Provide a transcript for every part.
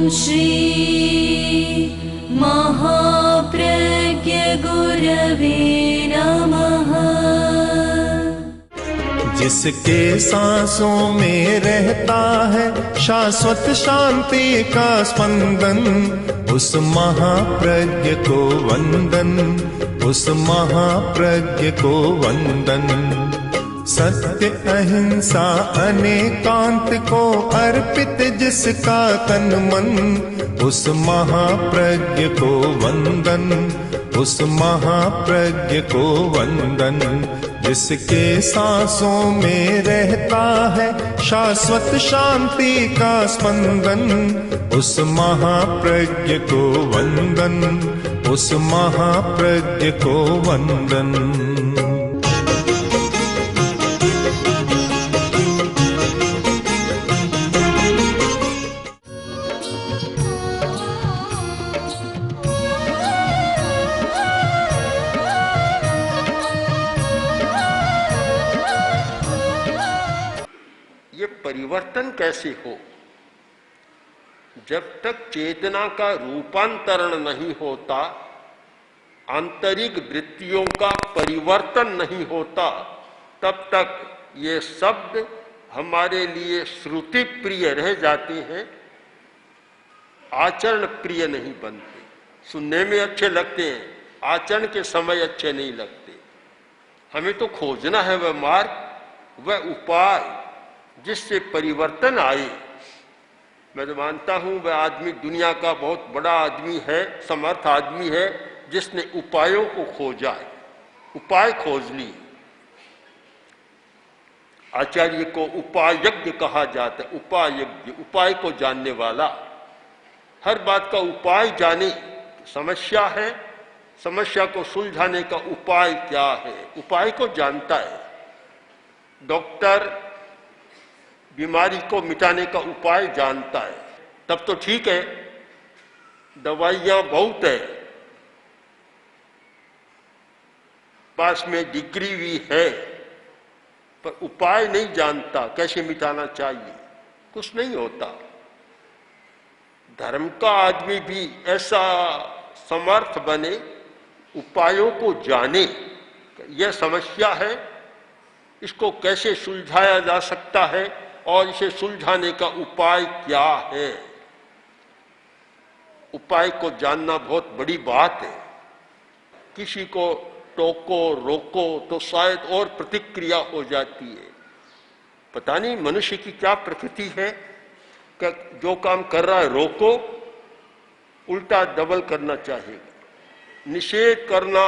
श्री महाप्रज्ञ गुरवे नमः। जिसके सांसों में रहता है शाश्वत शांति का स्पंदन, उस महाप्रज्ञ को वंदन, उस महाप्रज्ञ को वंदन। सत्य अहिंसा अनेकांत को अर्पित जिसका तन मन, उस महाप्रज्ञ को वंदन, उस महाप्रज्ञ को वंदन। जिसके सांसों में रहता है शाश्वत शांति का स्पंदन, उस महाप्रज्ञ को वंदन, उस महाप्रज्ञ को वंदन। परिवर्तन कैसे हो? जब तक चेतना का रूपांतरण नहीं होता, आंतरिक वृत्तियों का परिवर्तन नहीं होता, तब तक ये शब्द हमारे लिए श्रुति प्रिय रह जाते हैं, आचरण प्रिय नहीं बनते। सुनने में अच्छे लगते हैं, आचरण के समय अच्छे नहीं लगते। हमें तो खोजना है वह मार्ग, वह उपाय जिससे परिवर्तन आए। मैं तो मानता हूं वह आदमी दुनिया का बहुत बड़ा आदमी है, समर्थ आदमी है, जिसने उपायों को खोजा है, उपाय खोज ली। आचार्य को उपायज्ञ कहा जाता है, उपायज्ञ, उपाय को जानने वाला, हर बात का उपाय जाने। समस्या है, समस्या को सुलझाने का उपाय क्या है, उपाय को जानता है। डॉक्टर बीमारी को मिटाने का उपाय जानता है, तब तो ठीक है, दवाइयां बहुत है, पास में डिग्री भी है, पर उपाय नहीं जानता कैसे मिटाना चाहिए, कुछ नहीं होता। धर्म का आदमी भी ऐसा समर्थ बने, उपायों को जाने, यह समस्या है, इसको कैसे सुलझाया जा सकता है और इसे सुलझाने का उपाय क्या है। उपाय को जानना बहुत बड़ी बात है। किसी को टोको रोको तो शायद और प्रतिक्रिया हो जाती है। पता नहीं मनुष्य की क्या प्रकृति है कि जो काम कर रहा है रोको, उल्टा डबल करना चाहेगा। निषेध करना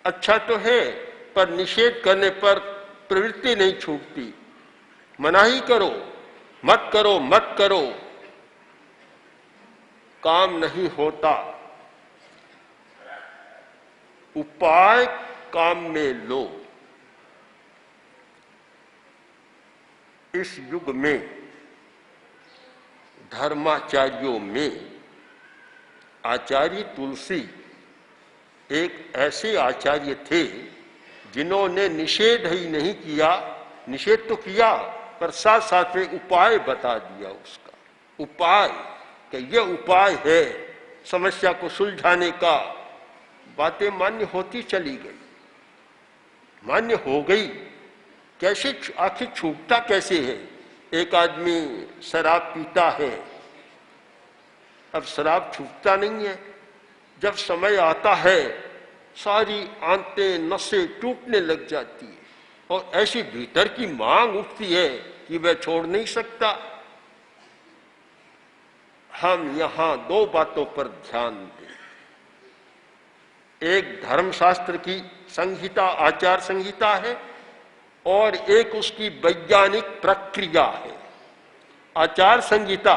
अच्छा तो है, पर निषेध करने पर प्रवृत्ति नहीं छूटती। मनाही करो, मत करो, मत करो, काम नहीं होता। उपाय काम में लो। इस युग में धर्माचार्यों में आचार्य तुलसी एक ऐसे आचार्य थे जिन्होंने निषेध ही नहीं किया, निषेध तो किया पर साथ साथ में उपाय बता दिया। उसका उपाय कि यह उपाय है समस्या को सुलझाने का। बातें मान्य होती चली गई, मान्य हो गई। कैसे आखिर छूटता कैसे है? एक आदमी शराब पीता है, अब शराब छूटता नहीं है। जब समय आता है सारी आंतें नसें टूटने लग जाती है और ऐसी भीतर की मांग उठती है कि वह छोड़ नहीं सकता। हम यहां दो बातों पर ध्यान दें। एक धर्मशास्त्र की संहिता, आचार संहिता है, और एक उसकी वैज्ञानिक प्रक्रिया है। आचार संहिता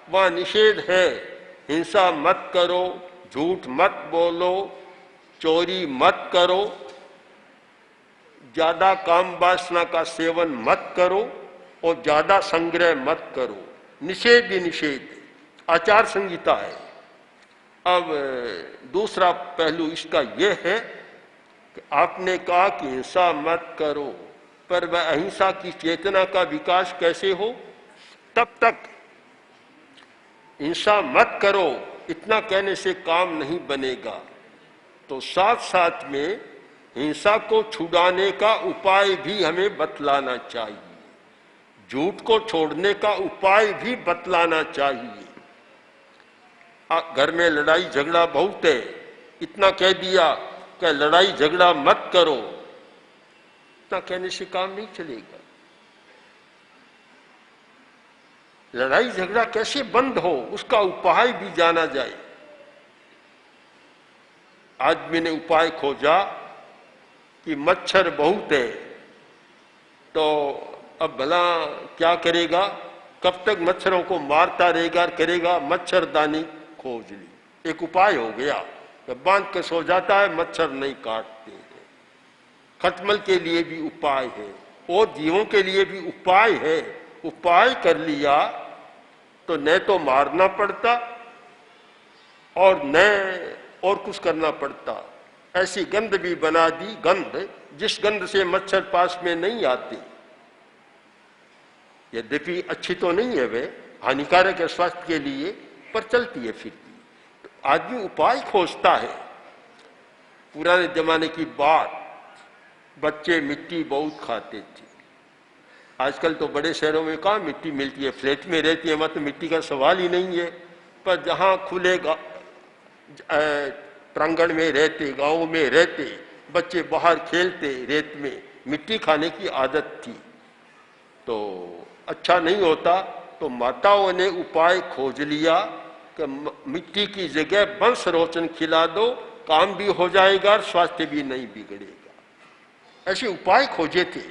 वह निषेध है, हिंसा मत करो, झूठ मत बोलो, चोरी मत करो, ज्यादा काम वासना का सेवन मत करो और ज्यादा संग्रह मत करो। निषेध ही निषेध, आचार संहिता है। अब दूसरा पहलू इसका यह है कि आपने कहा कि हिंसा मत करो, पर वह अहिंसा की चेतना का विकास कैसे हो? तब तक हिंसा मत करो, इतना कहने से काम नहीं बनेगा। तो साथ साथ में हिंसा को छुड़ाने का उपाय भी हमें बतलाना चाहिए, झूठ को छोड़ने का उपाय भी बतलाना चाहिए। घर में लड़ाई झगड़ा बहुत है, इतना कह दिया कि लड़ाई झगड़ा मत करो, इतना कहने से काम नहीं चलेगा। लड़ाई झगड़ा कैसे बंद हो, उसका उपाय भी जाना जाए। आदमी ने उपाय खोजा कि मच्छर बहुत है, तो अब भला क्या करेगा, कब तक मच्छरों को मारता रहेगा, करेगा मच्छरदानी खोज ली। एक उपाय हो गया, जब बांध के सो जाता है मच्छर नहीं काटते हैं। खटमल के लिए भी उपाय है और जीवों के लिए भी उपाय है। उपाय कर लिया तो न तो मारना पड़ता और न और कुछ करना पड़ता। ऐसी गंध भी बना दी, गंध जिस गंध से मच्छर पास में नहीं आते। यद्यपि अच्छी तो नहीं है, वे हानिकारक है स्वास्थ्य के लिए, पर चलती है फिरती। तो आदमी उपाय खोजता है। पुराने जमाने की बात, बच्चे मिट्टी बहुत खाते थे। आजकल तो बड़े शहरों में कहाँ मिट्टी मिलती है, फ्लैट में रहती है, वहाँ तो मिट्टी का सवाल ही नहीं है। पर जहाँ खुले प्रांगण में रहते, गाँव में रहते, बच्चे बाहर खेलते रेत में, मिट्टी खाने की आदत थी। तो अच्छा नहीं होता, तो माताओं ने उपाय खोज लिया कि मिट्टी की जगह बंस रोचन खिला दो, काम भी हो जाएगा और स्वास्थ्य भी नहीं बिगड़ेगा। ऐसे उपाय खोजे थे,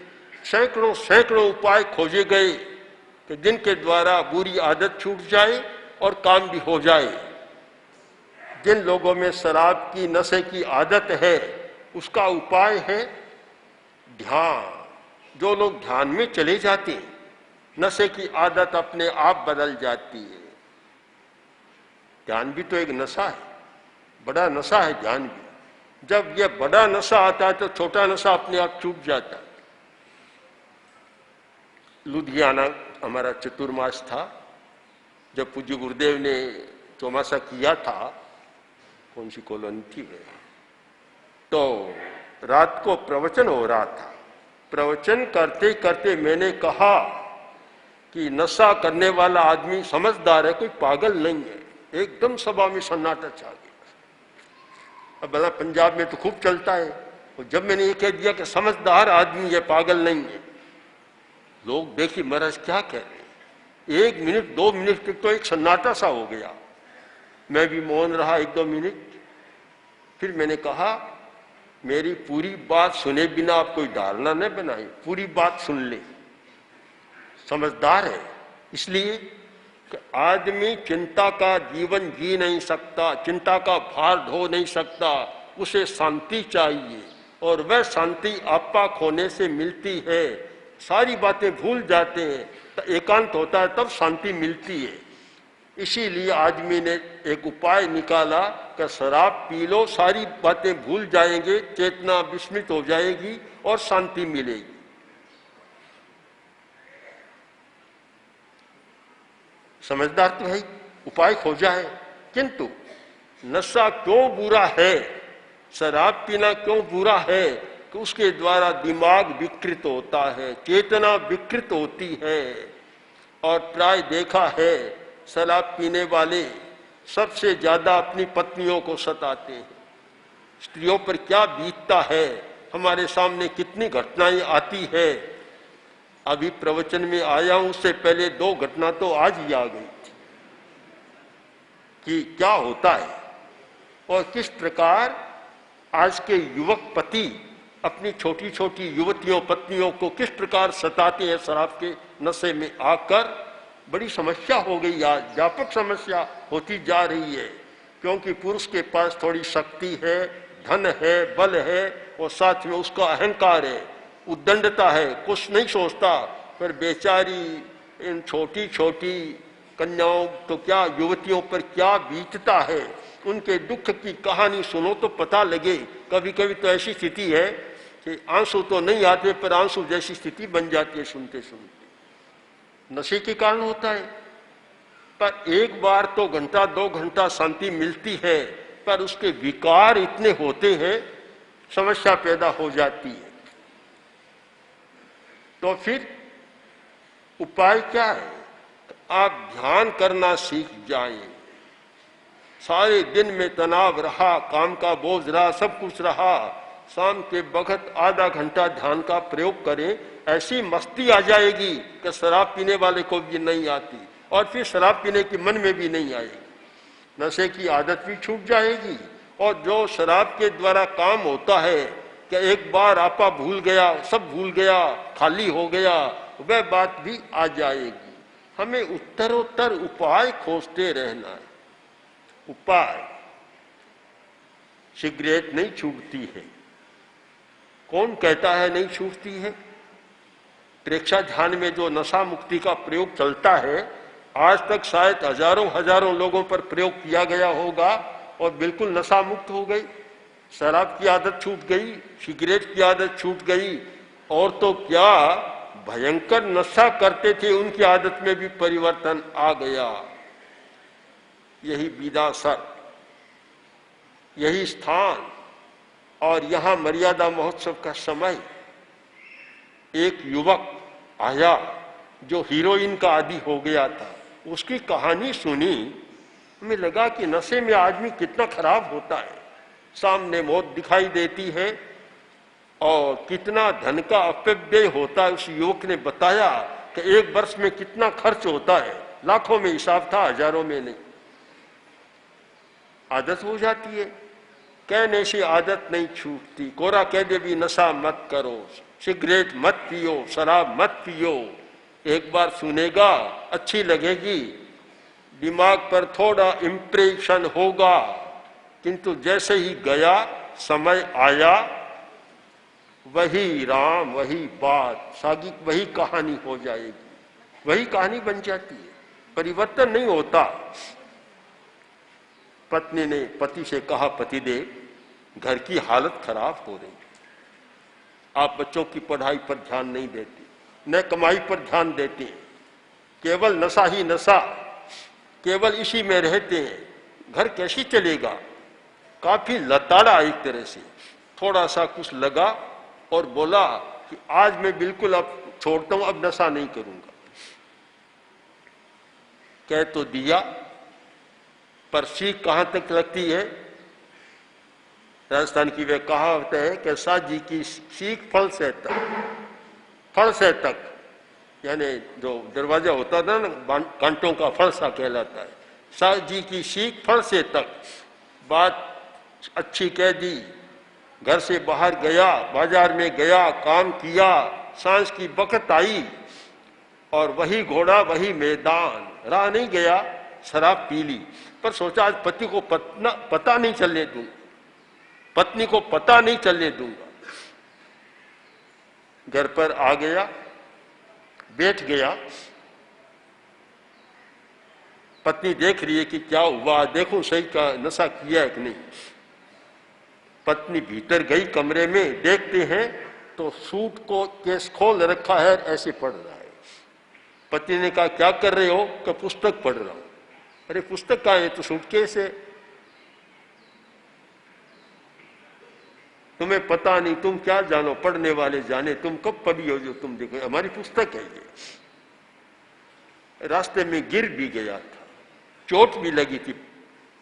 सैकड़ों सैकड़ों उपाय खोजे गए कि जिनके द्वारा बुरी आदत छूट जाए और काम भी हो जाए। जिन लोगों में शराब की नशे की आदत है, उसका उपाय है ध्यान। जो लोग ध्यान में चले जाते हैं, नशे की आदत अपने आप बदल जाती है। ध्यान भी तो एक नशा है, बड़ा नशा है ध्यान भी। जब यह बड़ा नशा आता है तो छोटा नशा अपने आप छूट जाता है। लुधियाना हमारा चतुर्मास था, जब पूज्य गुरुदेव ने चौमासा किया था, कौन सी कॉलोनी थी वे, तो रात को प्रवचन हो रहा था। प्रवचन करते करते मैंने कहा कि नशा करने वाला आदमी समझदार है, कोई पागल नहीं है। एकदम सभा में सन्नाटा छा गया। अब भला पंजाब में तो खूब चलता है। और जब मैंने ये कह दिया कि समझदार आदमी है, पागल नहीं है, लोग देखिए महाराज क्या कह रहे हैं। 1 मिनट 2 मिनट तक तो एक सन्नाटा सा हो गया। मैं भी मौन रहा 1-2 मिनट। फिर मैंने कहा मेरी पूरी बात सुने बिना आप कोई धारणा न बनाए, पूरी बात सुन ले। समझदार है इसलिए कि आदमी चिंता का जीवन जी नहीं सकता, चिंता का भार ढो नहीं सकता, उसे शांति चाहिए। और वह शांति आपा खोने से मिलती है। सारी बातें भूल जाते हैं, तो एकांत होता है, तब शांति मिलती है। इसीलिए आदमी ने एक उपाय निकाला कि शराब पी लो, सारी बातें भूल जाएंगे, चेतना विस्मृत हो जाएगी और शांति मिलेगी। समझदार तो है, उपाय खोजा है। किंतु नशा क्यों बुरा है, शराब पीना क्यों बुरा है कि उसके द्वारा दिमाग विकृत होता है, चेतना विकृत होती है। और प्राय देखा है शराब पीने वाले सबसे ज्यादा अपनी पत्नियों को सताते हैं। स्त्रियों पर क्या बीतता है, हमारे सामने कितनी घटनाएं आती है। अभी प्रवचन में आया हूं, उससे पहले 2 घटना तो आज ही आ गई थी कि क्या होता है और किस प्रकार आज के युवक पति अपनी छोटी छोटी युवतियों पत्नियों को किस प्रकार सताते हैं शराब के नशे में आकर। बड़ी समस्या हो गई, आज व्यापक समस्या होती जा रही है। क्योंकि पुरुष के पास थोड़ी शक्ति है, धन है, बल है और साथ में उसका अहंकार है, उद्दंडता है, कुछ नहीं सोचता। पर बेचारी इन छोटी छोटी कन्याओं तो क्या युवतियों पर क्या बीतता है, उनके दुख की कहानी सुनो तो पता लगे। कभी कभी तो ऐसी स्थिति है कि आंसू तो नहीं आते पर आंसू जैसी स्थिति बन जाती है सुनते सुनते। नशे के कारण होता है। पर एक बार तो घंटा 2 घंटा शांति मिलती है, पर उसके विकार इतने होते हैं, समस्या पैदा हो जाती है। तो फिर उपाय क्या है? आप ध्यान करना सीख जाएं। सारे दिन में तनाव रहा, काम का बोझ रहा, सब कुछ रहा, शाम के वक्त आधा घंटा ध्यान का प्रयोग करें, ऐसी मस्ती आ जाएगी कि शराब पीने वाले को भी नहीं आती, और फिर शराब पीने की मन में भी नहीं आएगी। नशे की आदत भी छूट जाएगी, और जो शराब के द्वारा काम होता है कि एक बार आपा भूल गया, सब भूल गया, खाली हो गया, वह बात भी आ जाएगी। हमें उत्तरोत्तर उपाय खोजते रहना है। उपाय, सिगरेट नहीं छूटती है। कौन कहता है नहीं छूटती है? प्रेक्षा ध्यान में जो नशा मुक्ति का प्रयोग चलता है, आज तक शायद हजारों लोगों पर प्रयोग किया गया होगा और बिल्कुल नशा मुक्त हो गई। शराब की आदत छूट गई, सिगरेट की आदत छूट गई, और तो क्या भयंकर नशा करते थे उनकी आदत में भी परिवर्तन आ गया। यही विदासर, यही स्थान और यहां मर्यादा महोत्सव का समय। एक युवक आया जो हीरोइन का आदी हो गया था, उसकी कहानी सुनी, हमें लगा कि नशे में आदमी कितना खराब होता है। सामने मौत दिखाई देती है और कितना धन का अपव्यय होता है। उस युवक ने बताया कि एक वर्ष में कितना खर्च होता है, लाखों में हिसाब था, हजारों में नहीं। आदत हो जाती है, कहने से आदत नहीं छूटती। कोरा कह दे भी नशा मत करो, सिगरेट मत पियो, शराब मत पियो। एक बार सुनेगा, अच्छी लगेगी, दिमाग पर थोड़ा इम्प्रेशन होगा, किंतु जैसे ही गया, समय आया, वही राम, वही बात, सागी वही कहानी हो जाएगी, वही कहानी बन जाती है। परिवर्तन नहीं होता। पत्नी ने पति से कहा, पतिदेव घर की हालत खराब हो रही, आप बच्चों की पढ़ाई पर ध्यान नहीं देती, न कमाई पर ध्यान देते हैं, केवल नशा ही नशा, केवल इसी में रहते हैं, घर कैसे चलेगा? काफी लताड़ा एक तरह से। थोड़ा सा कुछ लगा और बोला कि आज मैं बिल्कुल अब छोड़ता हूं, अब नशा नहीं करूंगा। कह तो दिया, पर सीख कहां तक लगती है? राजस्थान की वह कहावत है कि साजी की सीख फल से तक, फल से तक, यानी जो दरवाजा होता था ना, कांटों का फल सा कहलाता है। साजी की सीख फल से तक। बात अच्छी कह दी, घर से बाहर गया, बाजार में गया, काम किया, सांझ की बकत आई और वही घोड़ा वही मैदान। राह नहीं गया, शराब पी ली, पर सोचा आज पति को पता नहीं चलने दूंगा, पत्नी को पता नहीं चलने दूंगा। घर पर आ गया, बैठ गया, पत्नी देख रही है कि क्या हुआ, देखो सही का नशा किया है कि नहीं। पत्नी भीतर गई कमरे में, देखते हैं तो सूट को केस खोल रखा है, ऐसे पढ़ रहा है। पत्नी ने कहा क्या कर रहे हो? कि पुस्तक पढ़ रहा हूं। अरे पुस्तक कहाँ है? तो सूटकेस है। तुम्हें पता नहीं, तुम क्या जानो, पढ़ने वाले जाने, तुम कब पढ़ी हो जो तुम देखो, हमारी पुस्तक है ये। रास्ते में गिर भी गया था, चोट भी लगी थी।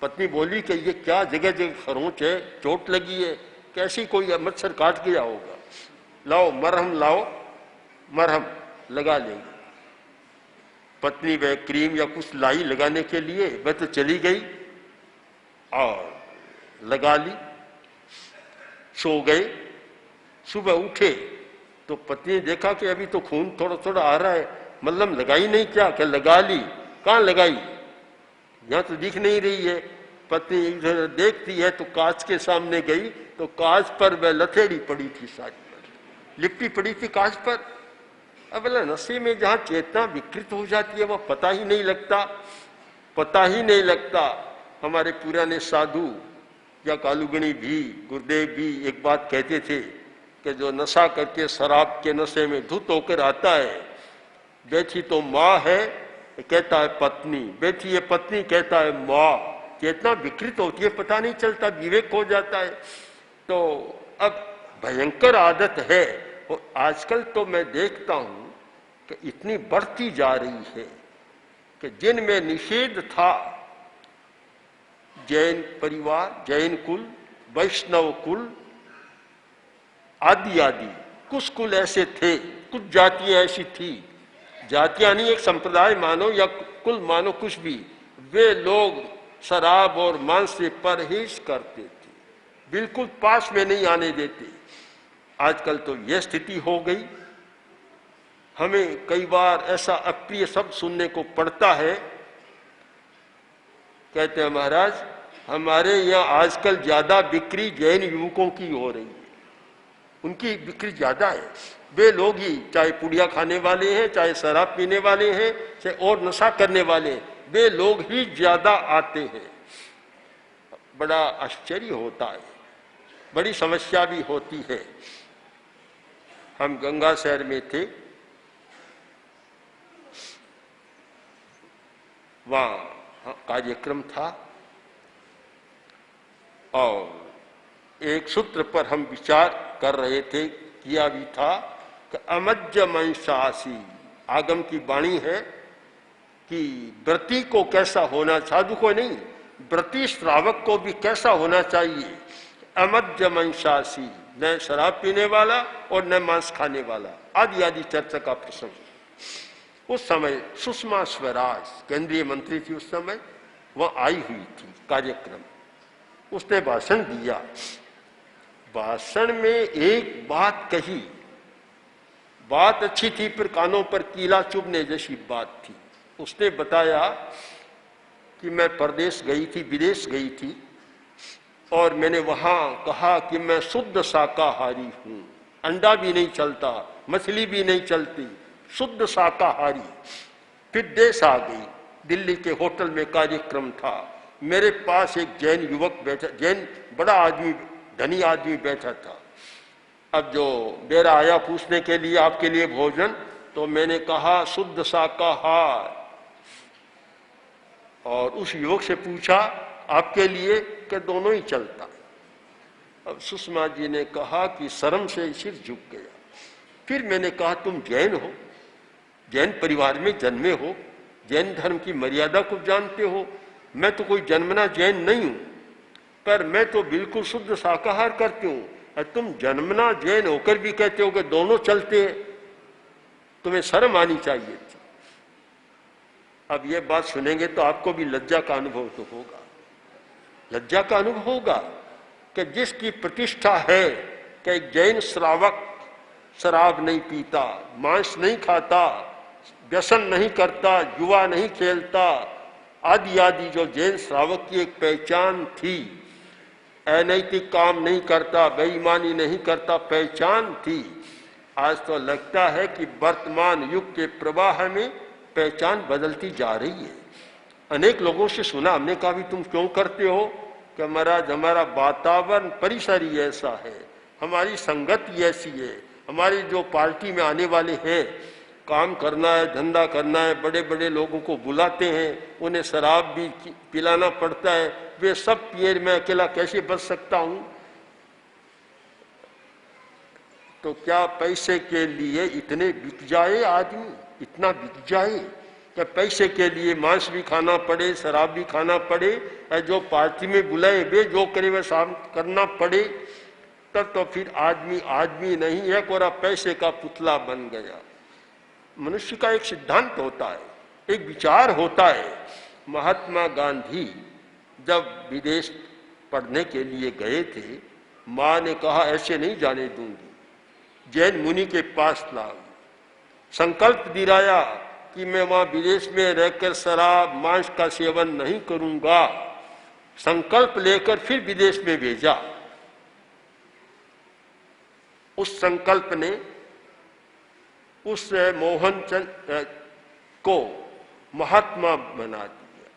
पत्नी बोली कि ये क्या जगह जगह खरोंच है, चोट लगी है, कैसी कोई मच्छर काट गया होगा, लाओ मरहम लाओ, मरहम लगा लेंगे। पत्नी वह क्रीम या कुछ लाई लगाने के लिए, वह तो चली गई और लगा ली। सो गए। सुबह उठे तो पत्नी ने देखा कि अभी तो खून थोड़ा थोड़ा आ रहा है, मल्लम लगाई नहीं क्या? क्या लगा ली? कहाँ लगाई? यहां तो दिख नहीं रही है। पत्नी इधर देखती है तो कांच के सामने गई तो कांच पर वह लथेड़ी पड़ी थी, सारी लिपटी पड़ी थी कांच पर। अब नशे में जहां चेतना विकृत हो जाती है वह पता ही नहीं लगता, पता ही नहीं लगता। हमारे पुराने साधु या कालुगणी भी, गुरुदेव भी एक बात कहते थे कि जो नशा करके शराब के नशे में धुत होकर आता है, बैठी तो माँ है कहता है पत्नी, बेटी है पत्नी, कहता है माँ। चेतना विकृत होती है, पता नहीं चलता, विवेक हो जाता है। तो अब भयंकर आदत है। और आजकल तो मैं देखता हूं कि इतनी बढ़ती जा रही है कि जिनमें निषेध था, जैन परिवार, जैन कुल, वैष्णव कुल आदि आदि, कुछ कुल ऐसे थे, कुछ जातियां ऐसी थी, जातियां नहीं, एक संप्रदाय मानो या कुल मानो, कुछ भी, वे लोग शराब और मांस से परहेज करते थे, बिल्कुल पास में नहीं आने देते। आजकल तो यह स्थिति हो गई। हमें कई बार ऐसा अप्रिय शब्द सुनने को पड़ता है, कहते हैं महाराज हमारे यहाँ आजकल ज्यादा बिक्री जैन युवकों की हो रही है, उनकी बिक्री ज्यादा है। वे लोग ही, चाहे पुड़िया खाने वाले हैं, चाहे शराब पीने वाले हैं, चाहे और नशा करने वाले हैं, वे लोग ही ज्यादा आते हैं। बड़ा आश्चर्य होता है, बड़ी समस्या भी होती है। हम गंगा शहर में थे, वहां कार्यक्रम था और एक सूत्र पर हम विचार कर रहे थे, किया भी था कि अमज्ज मंसासी, आगम की वाणी है कि व्रती को कैसा होना, साधु को नहीं, व्रती श्रावक को भी कैसा होना चाहिए। अमज्ज मंसासी, न शराब पीने वाला और न मांस खाने वाला, आदि आदि चर्चा का प्रसंग। उस समय सुषमा स्वराज केंद्रीय मंत्री थी उस समय, वह आई हुई थी कार्यक्रम, उसने भाषण दिया। भाषण में एक बात कही, बात अच्छी थी पर कानों पर कीला चुभने जैसी बात थी। उसने बताया कि मैं परदेश गई थी, विदेश गई थी, और मैंने वहां कहा कि मैं शुद्ध शाकाहारी हूं, अंडा भी नहीं चलता, मछली भी नहीं चलती, शुद्ध शाकाहारी। फिर देश आ गई, दिल्ली के होटल में कार्यक्रम था, मेरे पास एक जैन युवक बैठा, जैन बड़ा आदमी, धनी आदमी बैठा था। अब जो मेरा आया पूछने के लिए आपके लिए भोजन, तो मैंने कहा शुद्ध शाकाहार, और उस युवक से पूछा आपके लिए, कि दोनों ही चलता। अब सुषमा जी ने कहा कि शर्म से सिर झुक गया। फिर मैंने कहा तुम जैन हो, जैन परिवार में जन्मे हो, जैन धर्म की मर्यादा को जानते हो, मैं तो कोई जन्मना जैन नहीं हूं, पर मैं तो बिल्कुल शुद्ध शाकाहार करती हूं, और तुम जन्मना जैन होकर भी कहते हो कि दोनों चलते हैं, तुम्हें शर्म आनी चाहिए थी। अब ये बात सुनेंगे तो आपको भी लज्जा का अनुभव तो होगा, लज्जा का अनुभव होगा कि जिसकी प्रतिष्ठा है कि एक जैन श्रावक शराब नहीं पीता, मांस नहीं खाता, व्यसन नहीं करता, जुआ नहीं खेलता, आदि आदि, जो जैन श्रावक की एक पहचान थी, अनैतिक काम नहीं करता, बेईमानी नहीं करता, पहचान थी। आज तो लगता है कि वर्तमान युग के प्रवाह में पहचान बदलती जा रही है। अनेक लोगों से सुना, हमने कहा भी तुम क्यों करते हो, कि महाराज हमारा वातावरण परिसर ही ऐसा है, हमारी संगत ही ऐसी है, हमारी जो पार्टी में आने वाले हैं, काम करना है, धंधा करना है, बड़े बड़े लोगों को बुलाते हैं, उन्हें शराब भी पिलाना पड़ता है, वे सब पिए, मैं अकेला कैसे बच सकता हूं। तो क्या पैसे के लिए इतने बिक जाए आदमी, इतना बिक जाए कि पैसे के लिए मांस भी खाना पड़े, शराब भी खाना पड़े, और जो पार्टी में बुलाए वे जो करे वे शाम करना पड़े, तब तो फिर आदमी आदमी नहीं है, कोरा पैसे का पुतला बन गया। मनुष्य का एक सिद्धांत होता है, एक विचार होता है। महात्मा गांधी जब विदेश पढ़ने के लिए गए थे, माँ ने कहा ऐसे नहीं जाने दूंगी, जैन मुनि के पास ला, संकल्प दिलाया कि मैं वहां विदेश में रहकर शराब मांस का सेवन नहीं करूंगा, संकल्प लेकर फिर विदेश में भेजा। उस संकल्प ने उस मोहनचंद को महात्मा बना दिया।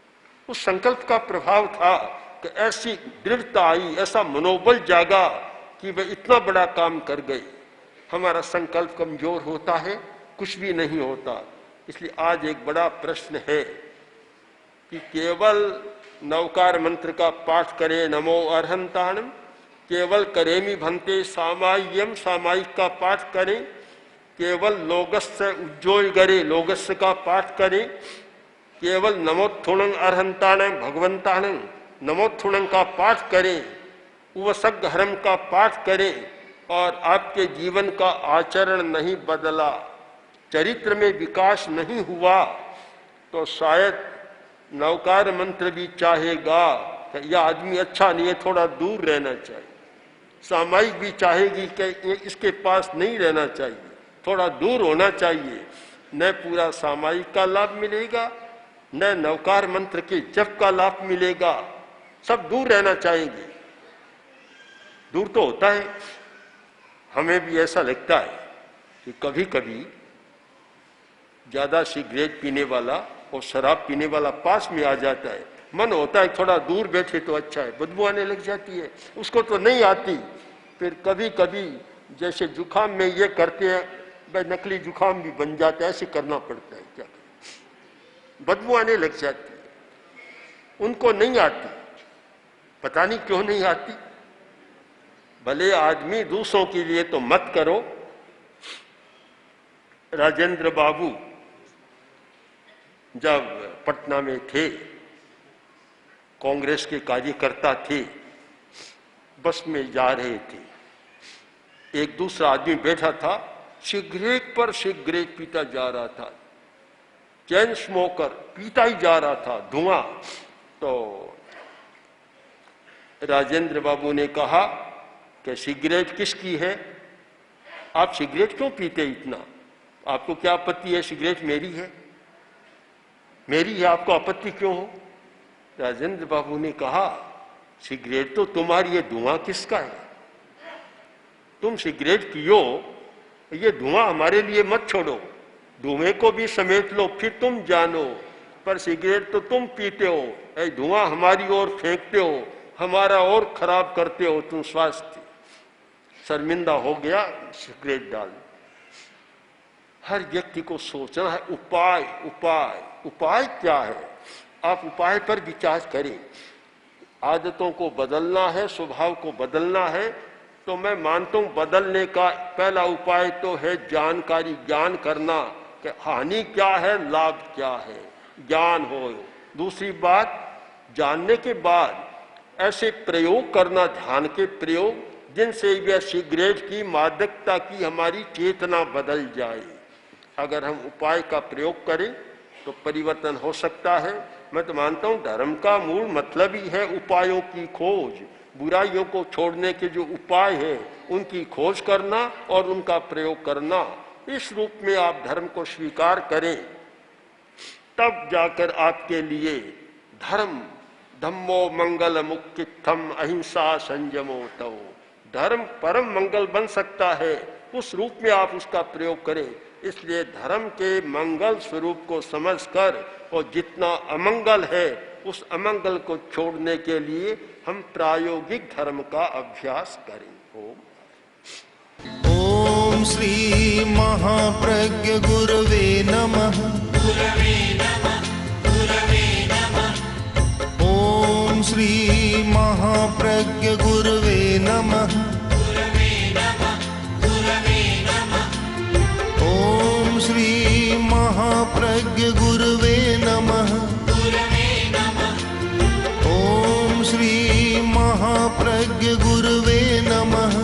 उस संकल्प का प्रभाव था कि ऐसी दृढ़ता आई, ऐसा मनोबल जागा कि वे इतना बड़ा काम कर गए। हमारा संकल्प कमजोर होता है, कुछ भी नहीं होता। इसलिए आज एक बड़ा प्रश्न है कि केवल नवकार मंत्र का पाठ करें, नमो अर्हंताणम, केवल करेमी भंते सामाय्यम, सामायिक का पाठ करें, केवल लोगस्य उज्जोय गरे, लोगस्य का पाठ करें, केवल नमोत्थुणं अर्हंताणं भगवंताणं, नमोत्थुणं का पाठ करें, उपसर्गहरम का पाठ करें और आपके जीवन का आचरण नहीं बदला, चरित्र में विकास नहीं हुआ, तो शायद नवकार मंत्र भी चाहेगा कि यह आदमी अच्छा नहीं है, थोड़ा दूर रहना चाहिए। सामायिक भी चाहेगी कि इसके पास नहीं रहना चाहिए, थोड़ा दूर होना चाहिए। न पूरा सामायिक का लाभ मिलेगा, न नवकार मंत्र के जप का लाभ मिलेगा, सब दूर रहना चाहेंगे। दूर तो होता है, हमें भी ऐसा लगता है कि कभी कभी ज्यादा सिगरेट पीने वाला और शराब पीने वाला पास में आ जाता है, मन होता है थोड़ा दूर बैठे तो अच्छा है, बदबू आने लग जाती है, उसको तो नहीं आती। फिर कभी कभी जैसे जुखाम में ये करते हैं, भाई नकली जुखाम भी बन जाता है, ऐसे करना पड़ता है, क्या करें, बदबू आने लग जाती है। उनको नहीं आती, पता नहीं क्यों नहीं आती। भले आदमी दूसरों के लिए तो मत करो। राजेंद्र बाबू जब पटना में थे, कांग्रेस के कार्यकर्ता थे, बस में जा रहे थे, एक दूसरा आदमी बैठा था, सिगरेट पर सिगरेट पीता जा रहा था, चैन स्मोकर पीता ही जा रहा था, धुआं। तो राजेंद्र बाबू ने कहा कि सिगरेट किसकी है, आप सिगरेट क्यों पीते इतना, आपको क्या आपत्ति है, सिगरेट मेरी है, मेरी है, आपको आपत्ति क्यों हो। राजेंद्र बाबू ने कहा सिगरेट तो तुम्हारी है, धुआं किसका है, तुम सिगरेट पियो, ये धुआं हमारे लिए मत छोड़ो, धुएं को भी समेट लो, फिर तुम जानो, पर सिगरेट तो तुम पीते हो, ऐ धुआं हमारी ओर फेंकते हो, हमारा और खराब करते हो तुम स्वास्थ्य। शर्मिंदा हो गया, सिगरेट डाल। हर व्यक्ति को सोचना है उपाय, उपाय, उपाय क्या है, आप उपाय पर विचार करें। आदतों को बदलना है, स्वभाव को बदलना है, तो मैं मानता हूं बदलने का पहला उपाय तो है जानकारी, ज्ञान करना कि हानि क्या है, लाभ क्या है, ज्ञान हो। दूसरी बात, जानने के बाद ऐसे प्रयोग करना, ध्यान के प्रयोग, जिनसे यह सिगरेट की मादकता की हमारी चेतना बदल जाए। अगर हम उपाय का प्रयोग करें तो परिवर्तन हो सकता है। मैं तो मानता हूं धर्म का मूल मतलब ही है उपायों की खोज, बुराइयों को छोड़ने के जो उपाय हैं उनकी खोज करना और उनका प्रयोग करना। इस रूप में आप धर्म को स्वीकार करें, तब जाकर आपके लिए धर्म, धम्मो मंगल मुक्तित्थम अहिंसा संयमो तव, धर्म परम मंगल बन सकता है। उस रूप में आप उसका प्रयोग करें। इसलिए धर्म के मंगल स्वरूप को समझकर और जितना अमंगल है उस अमंगल को छोड़ने के लिए हम प्रायोगिक धर्म का अभ्यास करें। ओम श्री महाप्रज्ञ गुरवे नमः। गुरवे नमः, गुरवे नमः। ओम श्री महाप्रज्ञ गुरवे नमः। गुरवे नमः, गुरवे नमः। ओम श्री महाप्रज्ञ गुरवे नमः। गुरवे नमः। ओम श्री महाप्रज्ञ गुरवे नमः।